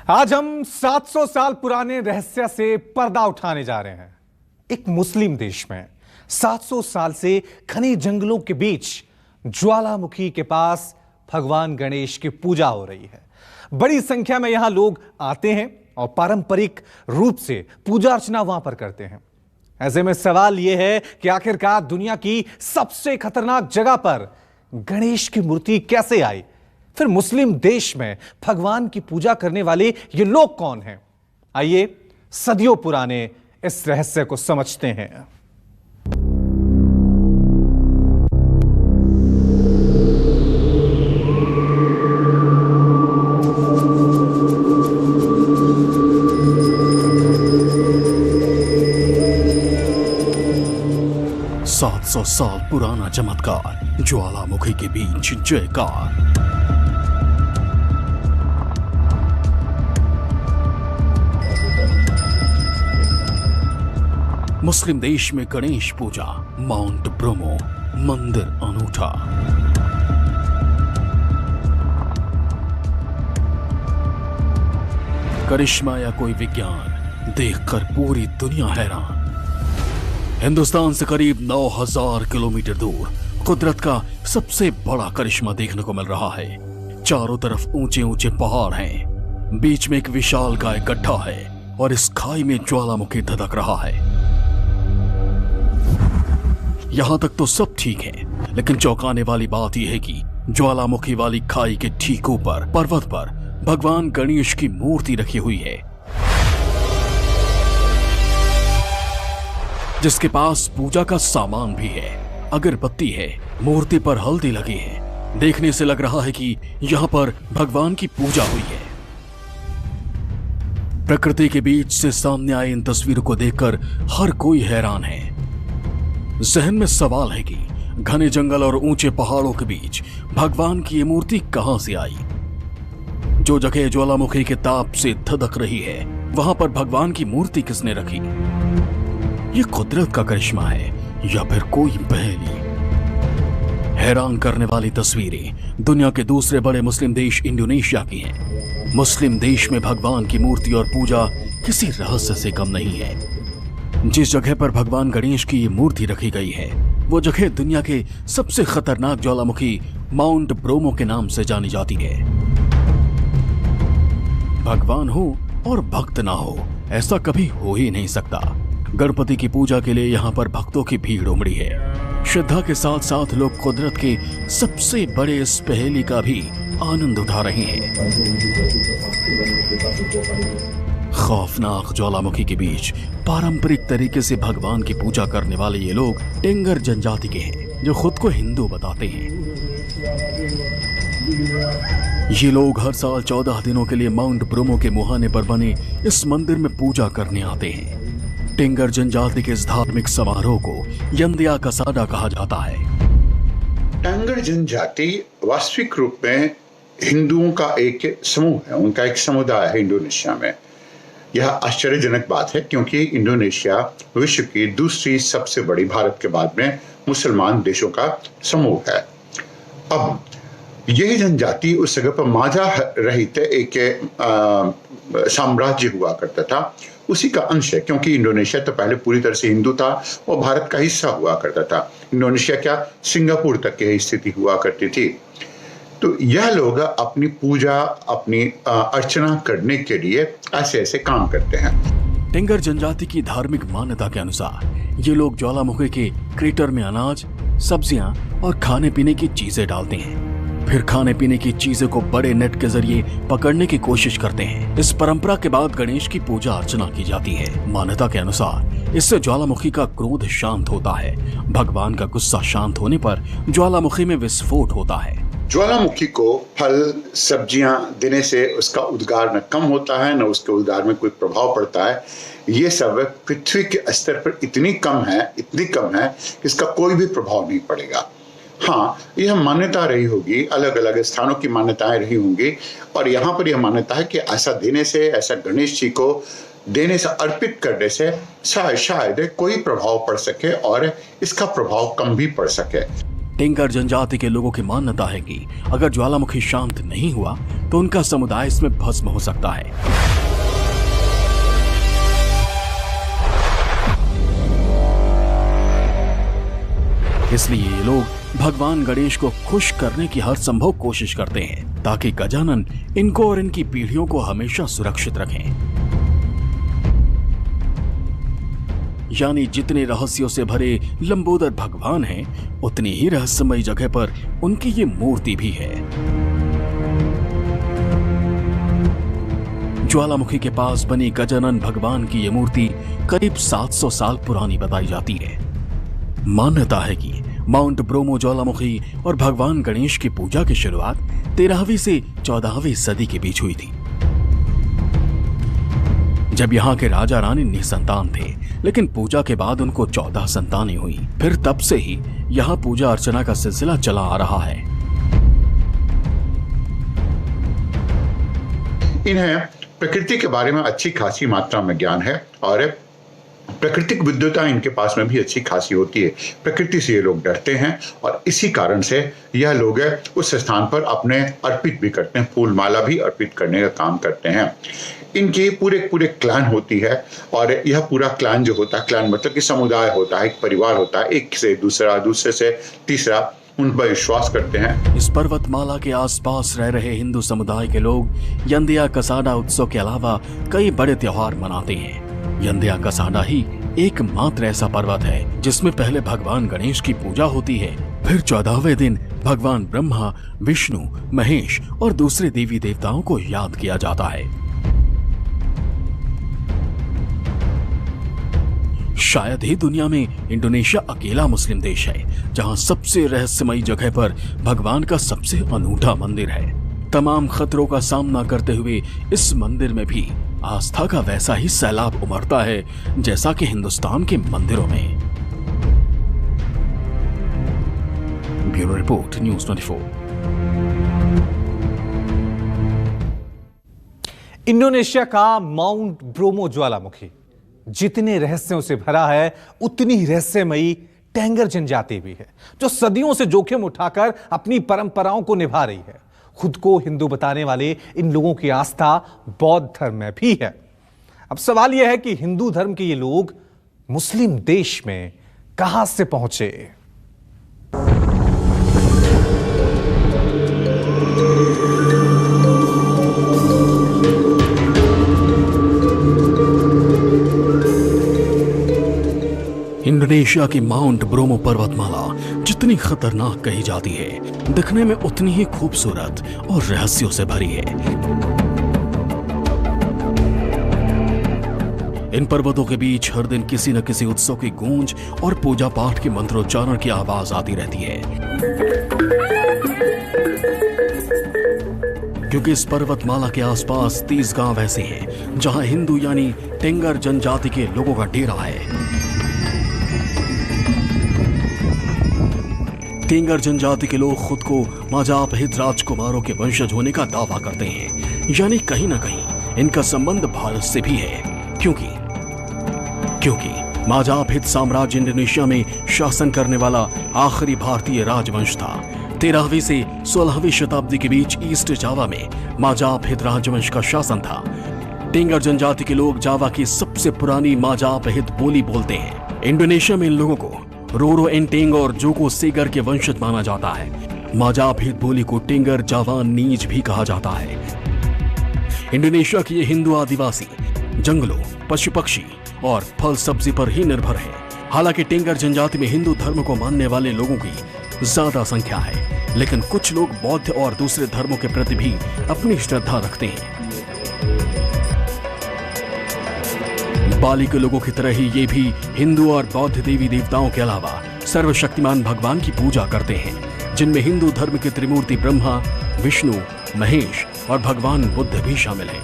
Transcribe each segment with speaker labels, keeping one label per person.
Speaker 1: आज हम 700 साल पुराने रहस्य से पर्दा उठाने जा रहे हैं। एक मुस्लिम देश में 700 साल से घने जंगलों के बीच ज्वालामुखी के पास भगवान गणेश की पूजा हो रही है। बड़ी संख्या में यहां लोग आते हैं और पारंपरिक रूप से पूजा अर्चना वहां पर करते हैं। ऐसे में सवाल यह है कि आखिरकार दुनिया की सबसे खतरनाक जगह पर गणेश की मूर्ति कैसे आई? फिर मुस्लिम देश में भगवान की पूजा करने वाले ये लोग कौन हैं? आइए सदियों पुराने इस रहस्य को समझते हैं।
Speaker 2: सात 700 साल पुराना चमत्कार, ज्वालामुखी के बीच जयकार। मुस्लिम देश में गणेश पूजा, माउंट ब्रोमो, मंदिर अनूठा। करिश्मा या कोई विज्ञान, देखकर पूरी दुनिया हैरान। हिंदुस्तान से करीब 9000 किलोमीटर दूर कुदरत का सबसे बड़ा करिश्मा देखने को मिल रहा है। चारों तरफ ऊंचे ऊंचे पहाड़ हैं, बीच में एक विशाल गाय गड्ढा है और इस खाई में ज्वालामुखी धधक रहा है। यहां तक तो सब ठीक है, लेकिन चौंकाने वाली बात यह है कि ज्वालामुखी वाली खाई के ठीक ऊपर पर्वत पर भगवान गणेश की मूर्ति रखी हुई है, जिसके पास पूजा का सामान भी है। अगरबत्ती है, मूर्ति पर हल्दी लगी है। देखने से लग रहा है कि यहां पर भगवान की पूजा हुई है। प्रकृति के बीच से सामने आई इन तस्वीरों को देखकर हर कोई हैरान है। जहन में सवाल है कि घने जंगल और ऊंचे पहाड़ों के बीच भगवान की ये मूर्ति कहां से आई? जो जगह ज्वालामुखी के ताप से धधक रही है, वहां पर भगवान की मूर्ति किसने रखी? ये कुदरत का करिश्मा है या फिर कोई पहेली? हैरान करने वाली तस्वीरें दुनिया के दूसरे बड़े मुस्लिम देश इंडोनेशिया की हैं। मुस्लिम देश में भगवान की मूर्ति और पूजा किसी रहस्य से कम नहीं है। जिस जगह पर भगवान गणेश की ये मूर्ति रखी गई है, वो जगह दुनिया के सबसे खतरनाक ज्वालामुखी माउंट ब्रोमो के नाम से जानी जाती है। भगवान हो और भक्त ना हो, ऐसा कभी हो ही नहीं सकता। गणपति की पूजा के लिए यहाँ पर भक्तों की भीड़ उमड़ी है। श्रद्धा के साथ साथ लोग कुदरत के सबसे बड़े इस पहेली का भी आनंद उठा रहे हैं। खौफनाक ज्वालामुखी के बीच पारंपरिक तरीके से भगवान की पूजा करने वाले ये लोग टेंगर जनजाति के हैं, जो खुद को हिंदू बताते हैं। ये लोग हर साल 14 दिनों के लिए माउंट ब्रोमो के मुहाने पर बने इस मंदिर में पूजा करने आते हैं। टेंगर जनजाति के इस धार्मिक समारोह को यंदिया कसाडा कहा जाता है।
Speaker 3: टेंगर जनजाति वास्तविक रूप में हिंदुओं का एक समूह है, उनका एक समुदाय है इंडोनेशिया में। यह आश्चर्यजनक बात है क्योंकि इंडोनेशिया विश्व की दूसरी सबसे बड़ी, भारत के बाद में, मुसलमान देशों का समूह है। अब यही जनजाति उस जगह पर माझा रहित एक साम्राज्य हुआ करता था, उसी का अंश है। क्योंकि इंडोनेशिया तो पहले पूरी तरह से हिंदू था और भारत का हिस्सा हुआ करता था। इंडोनेशिया क्या, सिंगापुर तक की स्थिति हुआ करती थी। तो यह लोग अपनी पूजा, अपनी अर्चना करने के लिए ऐसे ऐसे काम करते हैं।
Speaker 2: टेंगर जनजाति की धार्मिक मान्यता के अनुसार ये लोग ज्वालामुखी के क्रेटर में अनाज, सब्जियां और खाने पीने की चीजें डालते हैं। फिर खाने पीने की चीजें को बड़े नेट के जरिए पकड़ने की कोशिश करते हैं। इस परंपरा के बाद गणेश की पूजा अर्चना की जाती है। मान्यता के अनुसार इससे ज्वालामुखी का क्रोध शांत होता है। भगवान का गुस्सा शांत होने पर ज्वालामुखी में विस्फोट होता है।
Speaker 3: ज्वालामुखी को फल, सब्जियां देने से उसका उद्गार न कम होता है, न उसके उद्गार में कोई प्रभाव पड़ता है। ये सब पृथ्वी के स्तर पर इतनी कम है कि इसका कोई भी प्रभाव नहीं पड़ेगा। हाँ, यह मान्यता रही होगी, अलग अलग स्थानों की मान्यताएं रही होंगी, और यहाँ पर यह मान्यता है कि ऐसा देने से, ऐसा गणेश जी को देने से, अर्पित करने से शायद कोई प्रभाव पड़ सके और इसका प्रभाव कम भी पड़ सके।
Speaker 2: टेंगर जनजाति के लोगों की मान्यता है कि अगर ज्वालामुखी शांत नहीं हुआ तो उनका समुदाय इसमें भस्म हो सकता है। इसलिए ये लोग भगवान गणेश को खुश करने की हर संभव कोशिश करते हैं ताकि गजानन इनको और इनकी पीढ़ियों को हमेशा सुरक्षित रखें। यानी जितने रहस्यों से भरे लंबोदर भगवान हैं, उतनी ही रहस्यमयी जगह पर उनकी ये मूर्ति भी है। ज्वालामुखी के पास बनी गजानन भगवान की ये मूर्ति करीब 700 साल पुरानी बताई जाती है। मान्यता है कि माउंट ब्रोमो ज्वालामुखी और भगवान गणेश की पूजा की शुरुआत 13वीं से 14वीं सदी के बीच हुई थी, जब यहाँ के राजा रानी निसंतान थे, लेकिन पूजा के बाद उनको 14 संतानें हुई। फिर तब से ही यहाँ पूजा अर्चना का सिलसिला चला आ रहा है।
Speaker 3: इन्हें प्रकृति के बारे में अच्छी खासी मात्रा में ज्ञान है और प्राकृतिक विद्वता इनके पास में भी अच्छी खासी होती है। प्रकृति से ये लोग डरते हैं और इसी कारण से यह लोग उस स्थान पर अपने अर्पित भी करते हैं, फूल माला भी अर्पित करने का काम करते हैं। इनकी पूरे क्लान होती है और यह पूरा क्लान जो होता है, क्लान मतलब कि समुदाय होता है, एक परिवार होता है, एक से दूसरा, दूसरे से तीसरा उन पर विश्वास करते हैं।
Speaker 2: इस पर्वतमाला के आसपास रह रहे हिंदू समुदाय के लोग यंदिया कसाडा उत्सव के अलावा कई बड़े त्योहार मनाते हैं। यंदिया कसाडा ही एकमात्र ऐसा पर्वत है जिसमें पहले भगवान गणेश की पूजा होती है, फिर 14वें दिन भगवान ब्रह्मा, विष्णु, महेश और दूसरे देवी देवताओं को याद किया जाता है। शायद ही दुनिया में इंडोनेशिया अकेला मुस्लिम देश है जहां सबसे रहस्यमयी जगह पर भगवान का सबसे अनूठा मंदिर है। तमाम खतरों का सामना करते हुए इस मंदिर में भी आस्था का वैसा ही सैलाब उमड़ता है जैसा कि हिंदुस्तान के मंदिरों में। Bureau report, news 24।
Speaker 1: इंडोनेशिया का माउंट ब्रोमो ज्वालामुखी जितने रहस्यों से भरा है, उतनी ही रहस्यमयी टेंगर जनजाति भी है, जो सदियों से जोखिम उठाकर अपनी परंपराओं को निभा रही है। खुद को हिंदू बताने वाले इन लोगों की आस्था बौद्ध धर्म में भी है। अब सवाल यह है कि हिंदू धर्म के ये लोग मुस्लिम देश में कहां से पहुंचे?
Speaker 2: इंडोनेशिया की माउंट ब्रोमो पर्वतमाला जितनी खतरनाक कही जाती है, दिखने में उतनी ही खूबसूरत और रहस्यों से भरी है। इन पर्वतों के बीच हर दिन किसी न किसी उत्सव की गूंज और पूजा पाठ के मंत्रोच्चारण की आवाज आती रहती है, क्योंकि इस पर्वतमाला के आसपास 30 गांव ऐसे हैं जहां हिंदू यानी टेंगर जनजाति के लोगों का डेरा है। टेंगर जनजाति के लोग खुद को माजापहित राजकुमारों के वंशज होने का दावा करते हैं, यानी कहीं ना कहीं इनका संबंध भारत से भी है, क्योंकि माजापहित साम्राज्य इंडोनेशिया में शासन करने वाला आखिरी भारतीय राजवंश था। 13वीं से 16वीं शताब्दी के बीच ईस्ट जावा में माजापहित राजवंश का शासन था। टेंगर जनजाति के लोग जावा की सबसे पुरानी माजापहित बोली बोलते हैं। इंडोनेशिया में इन लोगों को रोरो एंटेंग और जोको सेगर के वंशज माना जाता है। माजापहित बोली को टेंगर जावान नीज भी कहा जाता है। इंडोनेशिया के ये हिंदू आदिवासी जंगलों, पशु पक्षी और फल सब्जी पर ही निर्भर है। हालांकि टेंगर जनजाति में हिंदू धर्म को मानने वाले लोगों की ज्यादा संख्या है, लेकिन कुछ लोग बौद्ध और दूसरे धर्मों के प्रति भी अपनी श्रद्धा रखते हैं। बाली के लोगों की तरह ही ये भी हिंदू और बौद्ध देवी देवताओं के अलावा सर्वशक्तिमान भगवान की पूजा करते हैं, जिनमें हिंदू धर्म के त्रिमूर्ति ब्रह्मा, विष्णु, महेश और भगवान बुद्ध भी शामिल हैं।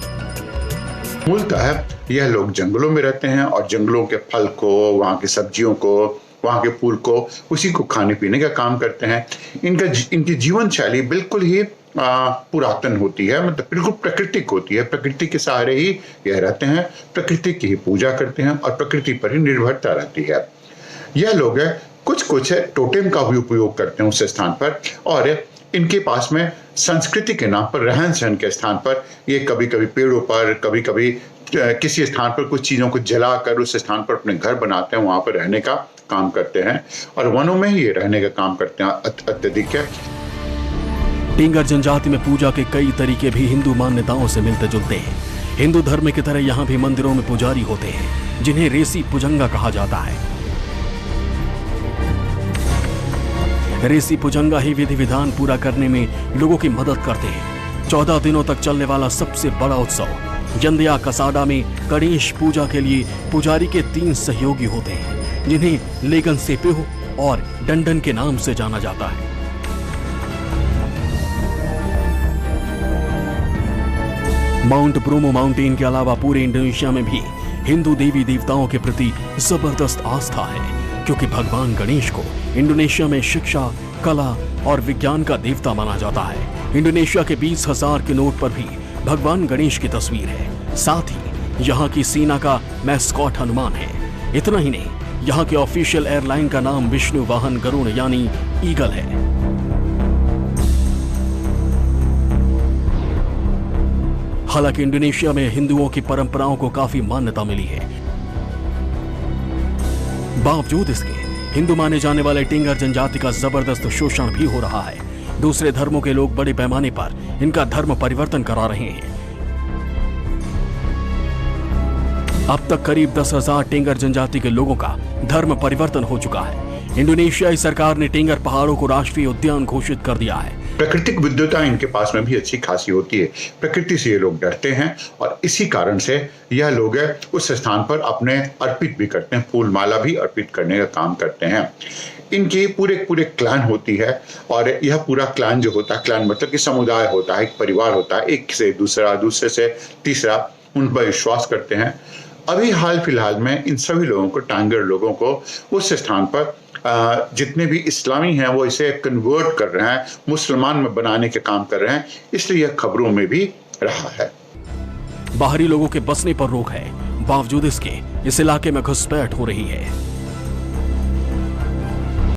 Speaker 3: मूलतः यह लोग जंगलों में रहते हैं और जंगलों के फल को, वहाँ की सब्जियों को, वहाँ के फूल को, उसी को खाने पीने का काम करते हैं। इनकी जीवन शैली बिल्कुल ही पुरातन होती है, मतलब बिल्कुल प्राकृतिक होती है। प्रकृति के सहारे ही यह रहते हैं, प्रकृति की ही पूजा करते हैं और प्रकृति पर ही निर्भरता रहती है। यह लोग कुछ कुछ टोटेम का भी उपयोग करते हैं उस स्थान पर, और इनके पास में संस्कृति के नाम पर, रहन सहन के स्थान पर ये कभी कभी पेड़ों पर, कभी कभी किसी स्थान पर कुछ चीज़ों को जलाकर उस स्थान पर अपने घर बनाते हैं, वहाँ पर रहने का काम करते हैं, और वनों में ही ये रहने का काम करते हैं अत्यधिक है।
Speaker 2: टिंगर जनजाति में पूजा के कई तरीके भी हिंदू मान्यताओं से मिलते जुलते हैं। हिंदू धर्म की तरह यहाँ भी मंदिरों में पुजारी होते हैं जिन्हें रेसी पुजंगा कहा जाता है। रेसी पुजंगा ही विधि विधान पूरा करने में लोगों की मदद करते हैं। 14 दिनों तक चलने वाला सबसे बड़ा उत्सव यंदिया कसाडा में गणेश पूजा के लिए पुजारी के 3 सहयोगी होते हैं जिन्हें लेगन सेपेहो और डंडन के नाम से जाना जाता है। माउंट ब्रोमो माउंटेन के अलावा पूरे इंडोनेशिया में भी हिंदू देवी देवताओं के प्रति जबरदस्त आस्था है, क्योंकि भगवान गणेश को इंडोनेशिया में शिक्षा, कला और विज्ञान का देवता माना जाता है। इंडोनेशिया के 20,000 के नोट पर भी भगवान गणेश की तस्वीर है। साथ ही यहाँ की सेना का मैस्कॉट हनुमान है। इतना ही नहीं, यहाँ के ऑफिशियल एयरलाइन का नाम विष्णु वाहन गरुड़ यानी ईगल है। हालांकि इंडोनेशिया में हिंदुओं की परंपराओं को काफी मान्यता मिली है। बावजूद इसके हिंदू माने जाने वाले टिंगर जनजाति का जबरदस्त शोषण भी हो रहा है। दूसरे धर्मों के लोग बड़े पैमाने पर इनका धर्म परिवर्तन करा रहे हैं। अब तक करीब 10,000 टिंगर जनजाति के लोगों का धर्म परिवर्तन हो चुका है। इंडोनेशियाई सरकार ने टिंगर पहाड़ों को राष्ट्रीय उद्यान घोषित कर दिया है।
Speaker 3: प्राकृतिक विद्युता इनके पास में भी अच्छी खासी होती है। प्रकृति से ये लोग डरते हैं और इसी कारण से यह लोग उस स्थान पर अपने अर्पित भी करते हैं, फूल माला भी अर्पित करने का काम करते हैं। इनकी पूरे क्लान होती है, और यह पूरा क्लान जो होता है, क्लान मतलब कि समुदाय होता है, एक परिवार होता है, एक से दूसरा, दूसरे से तीसरा उन पर विश्वास करते हैं। अभी हाल फिलहाल में इन सभी लोगों को, टांगर लोगों को उस स्थान पर जितने भी इस्लामी हैं वो इसे कन्वर्ट कर रहे हैं, मुसलमान में बनाने के काम कर रहे हैं, इसलिए यह खबरों में भी रहा है।
Speaker 2: बाहरी लोगों के बसने पर रोक है, बावजूद इसके इस इलाके में घुसपैठ हो रही है।